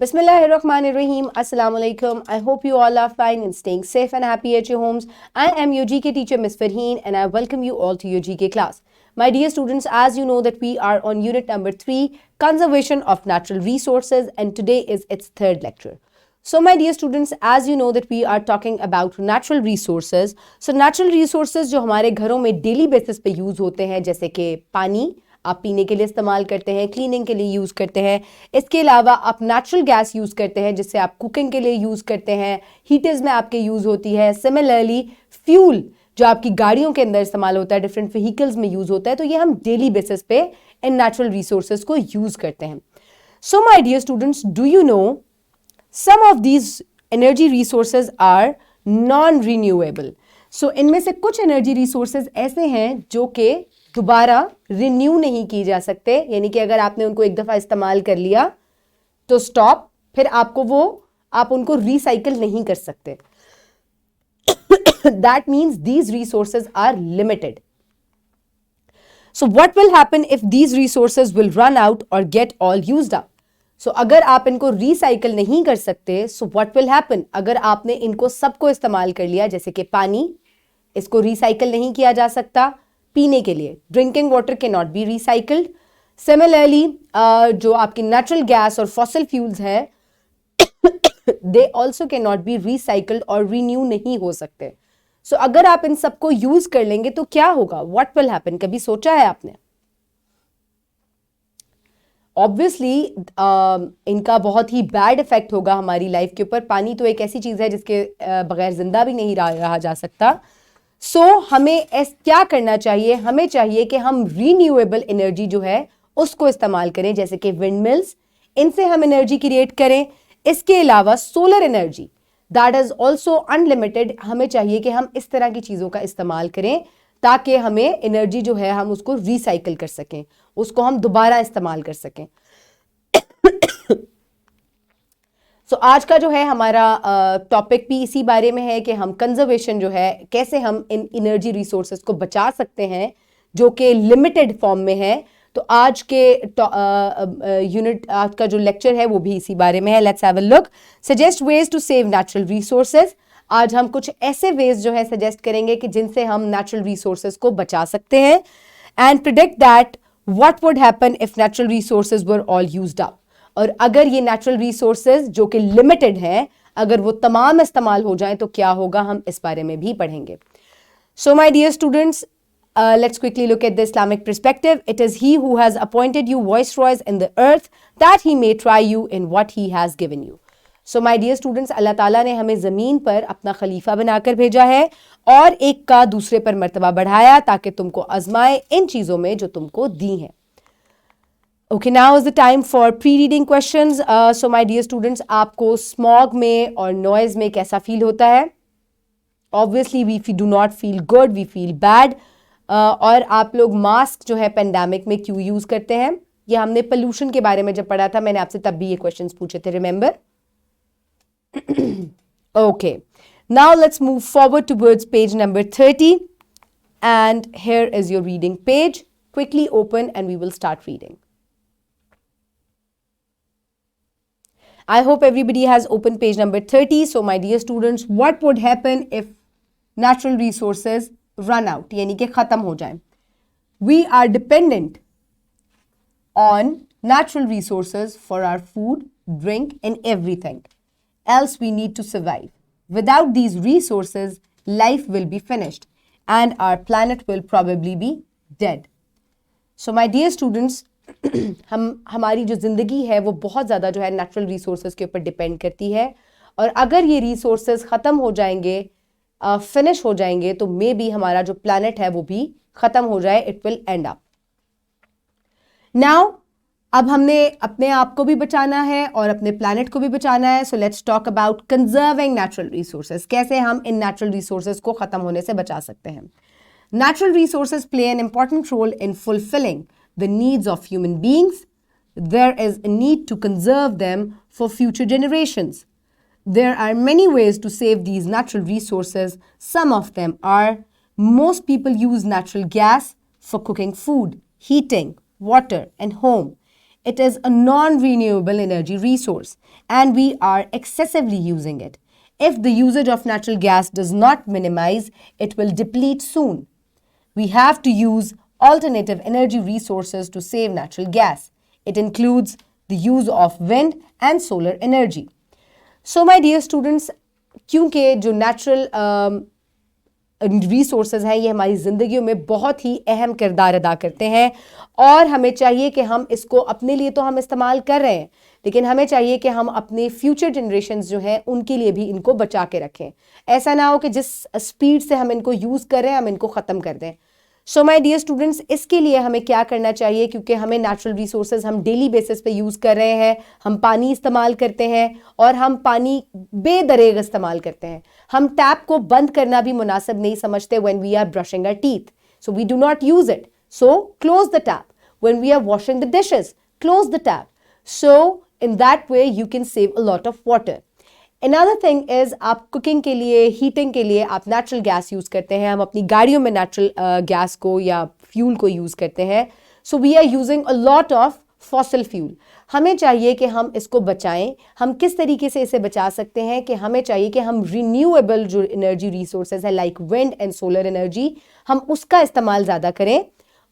Bismillahirrahmanirrahim. Assalamu alaikum. I hope you all are fine and staying safe and happy at your homes. I am your GK teacher, Miss Farheen, and I welcome you all to your GK class. My dear students, as you know that we are on unit number 3, Conservation of Natural Resources, and today is its third lecture. So my dear students, as you know that we are talking about natural resources. So natural resources जो हमारे घरों में daily basis पे use होते हैं, जैसे कि पानी आप पीने के लिए इस्तेमाल करते हैं, क्लीनिंग के लिए यूज़ करते हैं। इसके अलावा आप नेचुरल गैस यूज़ करते हैं जिससे आप कुकिंग के लिए यूज़ करते हैं, हीटर्स में आपके यूज़ होती है। सिमिलरली फ्यूल जो आपकी गाड़ियों के अंदर इस्तेमाल होता है, डिफरेंट व्हीकल्स में यूज़ होता है, तो ये हम डेली बेसिस पे इन नेचुरल रिसोर्सेज को यूज़ करते हैं। So my dear students, do you know some of these energy resources are non renewable. So इनमें से कुछ एनर्जी रिसोर्सेज ऐसे हैं जो कि दोबारा रिन्यू नहीं की जा सकते, यानी कि अगर आपने उनको एक दफ़ा इस्तेमाल कर लिया तो स्टॉप, फिर आप उनको रिसाइकल नहीं कर सकते। That means these resources are limited. So what will happen if these resources will run out और get all used up. So अगर आप इनको रिसाइकल नहीं कर सकते, सो व्हाट विल हैपन, अगर आपने इनको सबको इस्तेमाल कर लिया, जैसे कि पानी, इसको रिसाइकल नहीं किया जा सकता पीने के लिए, drinking water can not be recycled. Similarly जो आपकी नेचुरल गैस और फॉसिल फ्यूल्स हैं they also can not be recycled और रीन्यू नहीं हो सकते। सो अगर आप इन सबको यूज कर लेंगे तो क्या होगा, व्हाट विल हैपन, कभी सोचा है आपने? ऑब्वियसली इनका बहुत ही बैड इफेक्ट होगा हमारी लाइफ के ऊपर। पानी तो एक ऐसी चीज है जिसके बगैर जिंदा भी नहीं रहा जा सकता। सो हमें क्या करना चाहिए, हमें चाहिए कि हम रीन्यूएबल एनर्जी जो है उसको इस्तेमाल करें, जैसे कि विंड मिल्स, इनसे हम एनर्जी क्रिएट करें। इसके अलावा solar energy that is also unlimited, हमें चाहिए कि हम इस तरह की चीज़ों का इस्तेमाल करें ताकि हमें एनर्जी जो है हम उसको रिसाइकिल कर सकें, उसको हम दोबारा इस्तेमाल कर सकें। सो आज का जो है हमारा टॉपिक भी इसी बारे में है कि हम कंजर्वेशन जो है, कैसे हम इन एनर्जी रिसोर्सेज को बचा सकते हैं जो कि लिमिटेड फॉर्म में है। तो आज के आज का जो लेक्चर है वो भी इसी बारे में है। Let's have a look. Suggest ways to save natural resources. आज हम कुछ ऐसे वेज जो है सजेस्ट करेंगे कि जिनसे हम नेचुरल रिसोर्सेज को बचा सकते हैं, and predict that what would happen if natural resources were all used up. और अगर ये नेचुरल रिसोर्सेज जो कि लिमिटेड हैं, अगर वो तमाम इस्तेमाल हो जाएं तो क्या होगा, हम इस बारे में भी पढ़ेंगे। So my dear students, let's quickly look at the Islamic perspective. It is He who has appointed you viceroys in the earth that He may try you in what He has given you. So my dear students, अल्लाह ताला ने हमें ज़मीन पर अपना खलीफा बनाकर भेजा है और एक का दूसरे पर मर्तबा बढ़ाया ताकि तुमको आजमाए इन चीज़ों में जो तुमको दी हैं। Okay, now is the time for pre-reading questions. So my dear students, आपको smog में और noise में कैसा feel होता है? Obviously we do not feel good, we feel bad. और आप लोग मास्क जो है पेंडेमिक में क्यों यूज़ करते हैं? ये हमने पोल्यूशन के बारे में जब पढ़ा था, मैंने आपसे तब भी ये क्वेश्चंस पूछे थे, remember? Okay, now let's move forward towards page number 30, and here is your reading page. Quickly open and we will start reading. I hope everybody has opened page number 30. So my dear students, what would happen if natural resources run out, यानी कि ख़त्म हो जाए? We are dependent on natural resources for our food, drink and everything else we need to survive. Without these resources, life will be finished and our planet will probably be dead. So my dear students, हमारी जो ज़िंदगी है वो बहुत ज़्यादा जो है natural resources के ऊपर डिपेंड करती है, और अगर ये रिसोर्सेज ख़त्म हो जाएंगे, फिनिश हो जाएंगे, तो मे बी हमारा जो प्लैनेट है वो भी ख़त्म हो जाए, it will and up. Now अब हमने अपने आप को भी बचाना है और अपने प्लैनेट को भी बचाना है। So let's talk about conserving natural resources, कैसे हम इन नेचुरल रिसोर्सेज को ख़त्म होने से बचा सकते हैं। Natural resources play an important role in fulfilling the needs of human beings. There is a need to conserve them for future generations. There are many ways to save these natural resources. Some of them are: most people use natural gas for cooking food, heating, water, and home. it is a non-renewable energy resource and we are excessively using it. If the usage of natural gas does not minimize, it will deplete soon. We have to use alternative energy resources to save natural gas. It includes the use of wind and solar energy. So my dear students, क्योंकि जो natural resources हैं ये हमारी ज़िंदगियों में बहुत ही अहम किरदार अदा करते हैं और हमें चाहिए कि हम इसको अपने लिए तो हम इस्तेमाल कर रहे हैं, लेकिन हमें चाहिए कि हम अपने फ्यूचर जनरेशन्स जो हैं उनके लिए भी इनको बचा के रखें. ऐसा ना हो कि जिस स्पीड से हम इनको यूज़ कर रहे हैं हम इनको ख़त्म कर दें. सो माय डियर स्टूडेंट्स, इसके लिए हमें क्या करना चाहिए, क्योंकि हमें नेचुरल रिसोर्सेज हम डेली बेसिस पे यूज़ कर रहे हैं, हम पानी इस्तेमाल करते हैं और हम पानी बेदरेग इस्तेमाल करते हैं. हम टैप को बंद करना भी मुनासिब नहीं समझते when we are brushing our teeth, so we do not use it. So close the tap. When we are washing the dishes, close the tap. So in that way you can save a lot of water. Another thing is आप cooking के लिए, heating के लिए आप natural gas use करते हैं. हम अपनी गाड़ियों में नेचुरल गैस को या फ्यूल को यूज़ करते हैं. So we are using a lot of fossil fuel. हमें चाहिए कि हम इसको बचाएं. हम किस तरीके से इसे बचा सकते हैं कि हमें चाहिए कि हम रिन्यूएबल जो एनर्जी रिसोर्सेज है like wind and solar energy, हम उसका इस्तेमाल ज़्यादा करें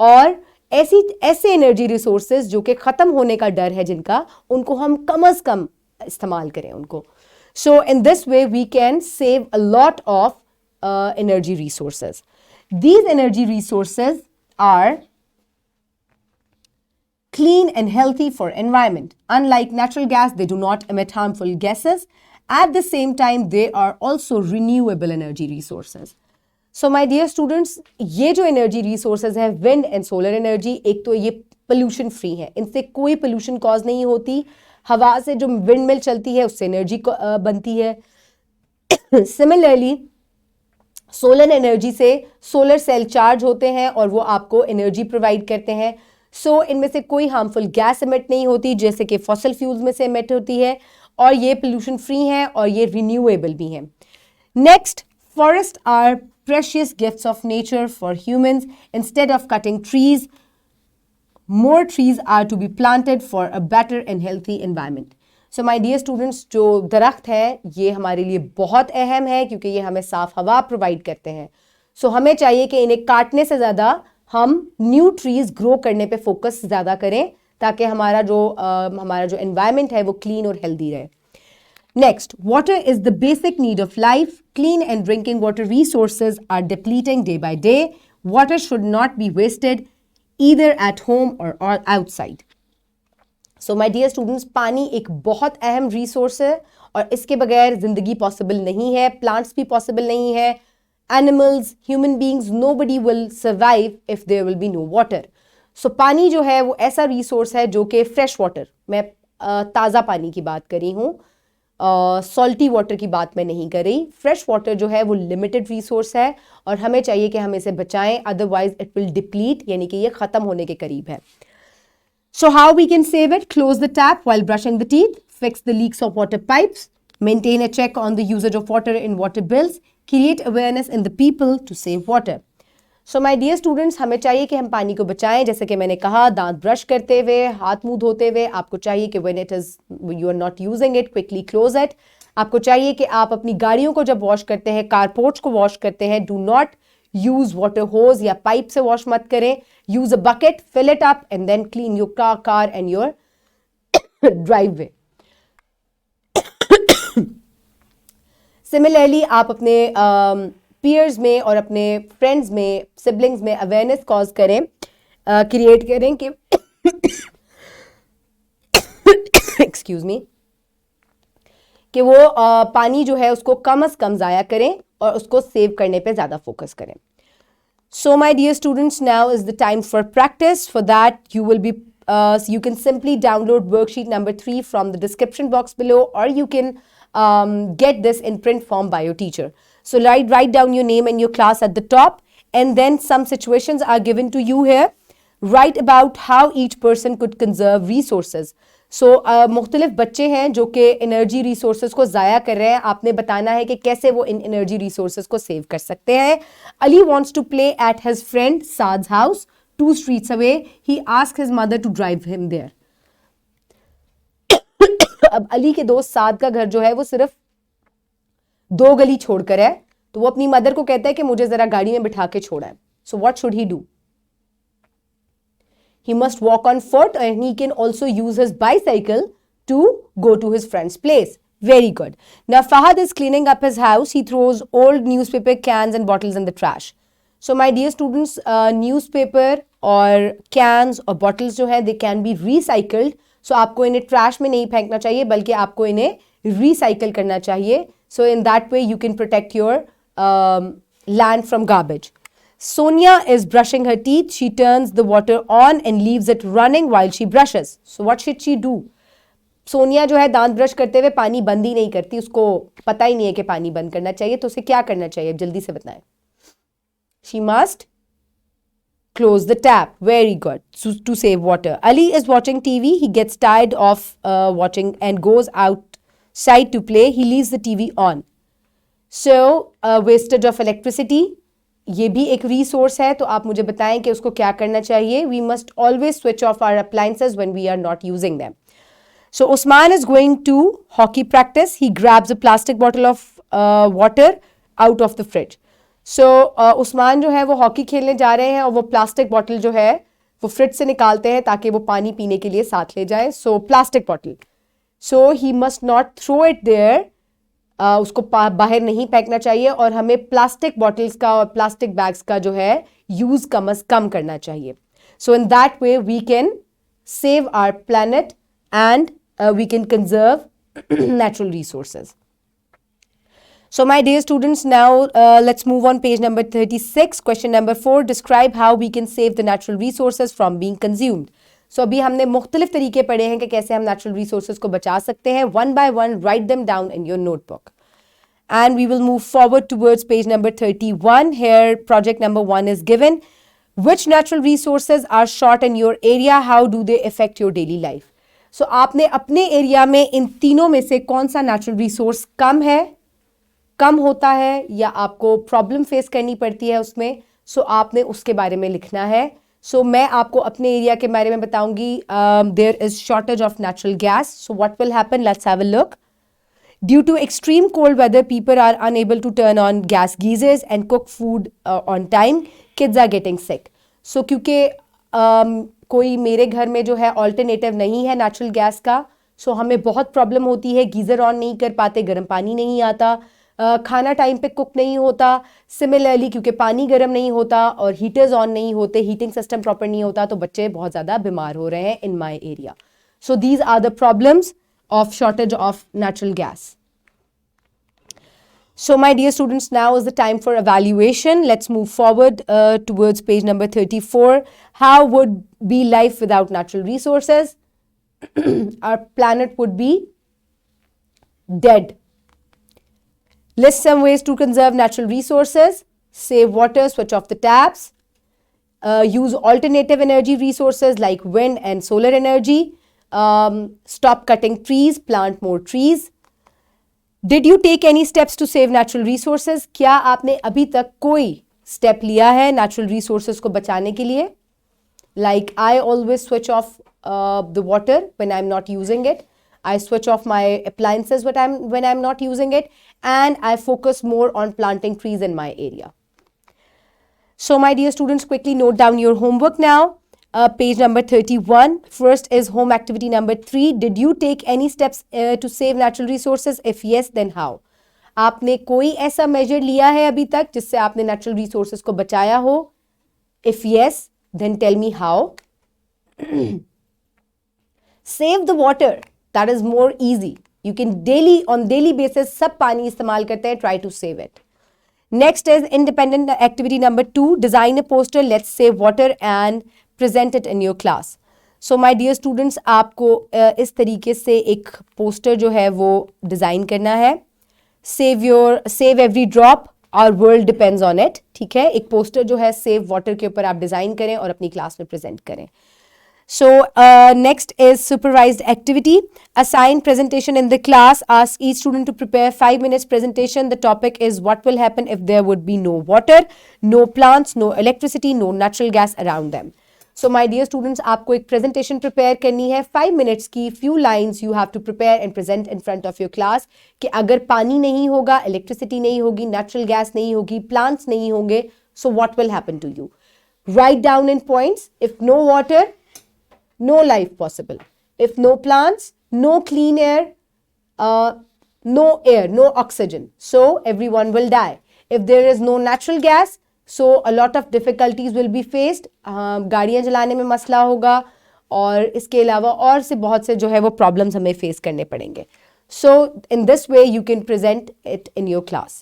और ऐसे एनर्जी रिसोर्सेज जो कि ख़त्म होने का डर है जिनका, उनको हम कम अज़ कम इस्तेमाल करें उनको. So in this way we can save a lot of energy resources. These energy resources are clean and healthy for environment. Unlike natural gas, they do not emit harmful gases. At the same time, they are also renewable energy resources. So my dear students, ये जो energy resources हैं, wind and solar energy, एक तो ये pollution free है, इनसे कोई pollution cause नहीं होती. हवा से जो windmill चलती है उससे energy बनती है. Similarly, सोलर एनर्जी से सोलर सेल चार्ज होते हैं और वो आपको एनर्जी प्रोवाइड करते हैं. सो इनमें से कोई हार्मफुल गैस एमिट नहीं होती जैसे कि फॉसिल फ्यूल्स में से एमिट होती है, और ये पोल्यूशन फ्री हैं और ये रिन्यूएबल भी हैं. Next, forest are precious gifts of nature for humans. Instead of cutting trees, more trees are to be planted for a better and healthy environment. So my dear students, जो दरख्त है ये हमारे लिए बहुत अहम है क्योंकि ये हमें साफ हवा प्रोवाइड करते हैं. सो हमें चाहिए कि इन्हें काटने से ज़्यादा हम न्यू ट्रीज ग्रो करने पे फोकस ज़्यादा करें ताकि हमारा जो एनवायरनमेंट है वो क्लीन और हेल्दी रहे. Next, water is the basic need of life. Clean and drinking water resources are depleting day by day. Water should not be wasted either at home or outside. So my dear students, पानी एक बहुत अहम resource है और इसके बगैर ज़िंदगी possible नहीं है, प्लांट्स भी पॉसिबल नहीं है, animals, human beings, nobody will survive if there will be no water. So पानी जो है वो ऐसा रिसोर्स है जो कि फ्रेश वाटर, मैं ताज़ा पानी की बात कर रही हूँ, सॉल्टी वाटर की बात मैं नहीं कर रही. फ्रेश वाटर जो है वो लिमिटेड रिसोर्स है और हमें चाहिए कि हम इसे बचाएं, अदरवाइज इट विल डिप्लीट, यानी कि ये ख़त्म होने के करीब है. So how we can save it? Close the tap while brushing the teeth, fix the leaks of water pipes, maintain a check on the usage of water in water bills, create awareness in the people to save water. So my dear students, हमें चाहिए कि हम पानी को बचाएं. जैसे कि मैंने कहा, दांत ब्रश करते हुए, हाथ मुंह धोते हुए आपको चाहिए कि when it is you are not using it, quickly close it. आपको चाहिए कि आप अपनी गाड़ियों को जब वॉश करते हैं, कारपोर्ट्स को वॉश करते हैं, do not use water hose या पाइप से वॉश मत करें. Use a bucket, fill it up and then clean your car and your driveway. Similarly, आप अपने peers में और अपने friends में, siblings में awareness cause करें, create करें कि excuse me, कि वो पानी जो है उसको कम से कम ज़ाया करें और उसको सेव करने पे ज़्यादा फोकस करें. So my dear students, now is the time for practice. For that, you can simply download worksheet number 3 from the description box below, or you can get this in print form by your teacher. So write down your name and your class at the top, and then some situations are given to you here. Write about how each person could conserve resources. So मुख्तलिफ बच्चे हैं जो कि energy resources को ज़ाया कर रहे हैं. आपने बताना है कि कैसे वो इन एनर्जी रिसोर्सेज को सेव कर सकते हैं. Ali wants to play at his friend Saad's house 2 streets away. He asked his mother to drive him there. अब अली के दोस्त साद का घर जो है वो सिर्फ 2 गली छोड़कर है, तो वो अपनी मदर को कहता है कि मुझे जरा गाड़ी में बिठा के छोड़ा है. So what should he do? He must walk on foot and he can also use his bicycle to go to his friend's place. Very good. Now Fahad is cleaning up his house. He throws old newspaper cans and bottles in the trash. So my dear students, newspaper और cans और bottles जो है they can be recycled. So आपको इन्हें trash में नहीं फेंकना चाहिए बल्कि आपको इन्हें recycle करना चाहिए. So in that way you can protect your land from garbage. Sonia is brushing her teeth. She turns the water on and leaves it running while she brushes. So what should she do? Sonia जो है दांत brush करते हुए पानी बंद ही नहीं करती, उसको पता ही नहीं है कि पानी बंद करना चाहिए, तो उसे क्या करना चाहिए? जल्दी से बताएं. She must close the tap. Very good. To save water. Ali is watching TV. He gets tired of watching and goes outside to play. He leaves the TV on. So wastage of electricity. ये भी एक resource है, तो आप मुझे बताएं कि उसको क्या करना चाहिए. We must always switch off our appliances when we are not using them. So Usman is going to hockey practice. He grabs a plastic bottle of water out of the fridge. So Usman जो है वो hockey खेलने जा रहे हैं और वो plastic bottle जो है वो फ्रिज से निकालते हैं ताकि वो पानी पीने के लिए साथ ले जाए. So plastic bottle, so he must not throw it there. उसको बाहर नहीं फेंकना चाहिए और हमें प्लास्टिक बॉटल्स का और प्लास्टिक बैग्स का जो है यूज कम अज कम करना चाहिए. So in that way we can save our planet and we can conserve natural resources. So my dear students, now let's move on page number 36. Question number 4. Describe how we can save the natural resources from being consumed. So अभी हमने मुख्तलिफ तरीके पढ़े हैं कि कैसे हम natural resources को बचा सकते हैं. One by one, write them down in your notebook. And we will move forward towards page number 31. Here, project number 1 is given. Which natural resources are short in your area? How do they affect your daily life? So आपने अपने area में इन तीनों में से कौन सा natural resource कम है, कम होता है या आपको प्रॉब्लम फेस करनी पड़ती है उसमें, सो आपने उसके बारे में लिखना है. सो मैं आपको अपने एरिया के बारे में बताऊंगी. There is shortage of natural gas. So what will happen, let's have a look. Due to extreme cold weather, people are unable to turn on gas geysers and cook food on time. Kids are getting sick. So क्योंकि कोई मेरे घर में जो है alternative नहीं है natural gas का, सो हमें बहुत प्रॉब्लम होती है. गीज़र ऑन नहीं कर पाते, गर्म पानी नहीं आता, खाना टाइम पे कुक नहीं होता. सिमिलरली क्योंकि पानी गर्म नहीं होता और हीटर्स ऑन नहीं होते, हीटिंग सिस्टम प्रॉपर नहीं होता, तो बच्चे बहुत ज़्यादा बीमार हो रहे हैं in my area. So these are the problems of shortage of natural gas. So my dear students, now is the time for evaluation. Let's move forward towards page number 34. How would be life without natural resources? Our planet would be dead. List some ways to conserve natural resources. Save water, switch off the taps. Use alternative energy resources like wind and solar energy. Stop cutting trees, plant more trees. Did you take any steps to save natural resources? क्या आपने अभी तक कोई step लिया है natural resources को बचाने के लिए? Like I always switch off the water when I'm not using it. I switch off my appliances when I'm not using it, and I focus more on planting trees in my area. So my dear students, quickly note down your homework now. Page number 31. First is home activity number 3. Did you take any steps to save natural resources? If yes, then how? आपने कोई ऐसा measure लिया है अभी तक जिससे आपने natural resources को बचाया हो? If yes, then tell me how. Save the water. That is more easy. You can on daily basis सब पानी इस्तेमाल करते हैं. Try to save it. Next is independent activity number 2. Design a poster. Let's save water and present it in your class. So my dear students, आपको इस तरीके से एक पोस्टर जो है वो डिज़ाइन करना है. Save every drop, our world depends on it. ठीक है, एक पोस्टर जो है सेव वाटर के ऊपर आप डिज़ाइन करें और अपनी क्लास में प्रेजेंट करें. So next is supervised activity. Assign presentation in the class. Ask each student to prepare 5 minutes presentation. The topic is what will happen if there would be no water, no plants, no electricity, no natural gas around them. So my dear students, आपको एक presentation prepare करनी है 5 minutes की. Few lines you have to prepare and present in front of your class कि अगर पानी नहीं होगा, इलेक्ट्रिसिटी नहीं होगी, नेचुरल गैस नहीं होगी, प्लांट्स नहीं होंगे, so what will happen to you. Write down in points. If no water, no life possible. If no plants, no clean air, no air, no oxygen. So everyone will die. If there is no natural gas, so a lot of difficulties will be faced. गाड़ियाँ चलाने में मसला होगा और इसके अलावा और से बहुत से जो है वो problems हमें face करने पड़ेंगे. So in this way you can present it in your class.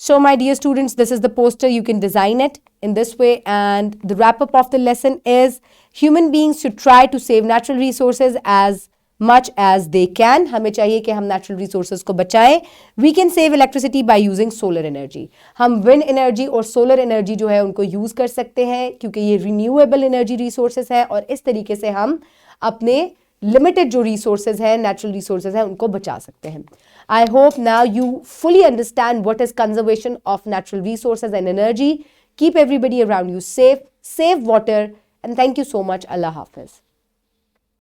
So my dear students, this is the poster. You can design it in this way, and the wrap up of the lesson is human beings should try to save natural resources as much as they can. हमें चाहिए कि हम natural resources को बचाएं. We can save electricity by using solar energy. हम wind energy और solar energy जो है उनको use कर सकते हैं क्योंकि ये renewable energy resources हैं और इस तरीके से हम अपने लिमिटेड जो रिसोर्सेज हैं, नेचुरल रिसोर्सेज हैं, उनको बचा सकते हैं. I hope now you fully understand what is conservation of natural resources and energy. Keep everybody around you safe, save water, and thank you so much. Allah Hafiz.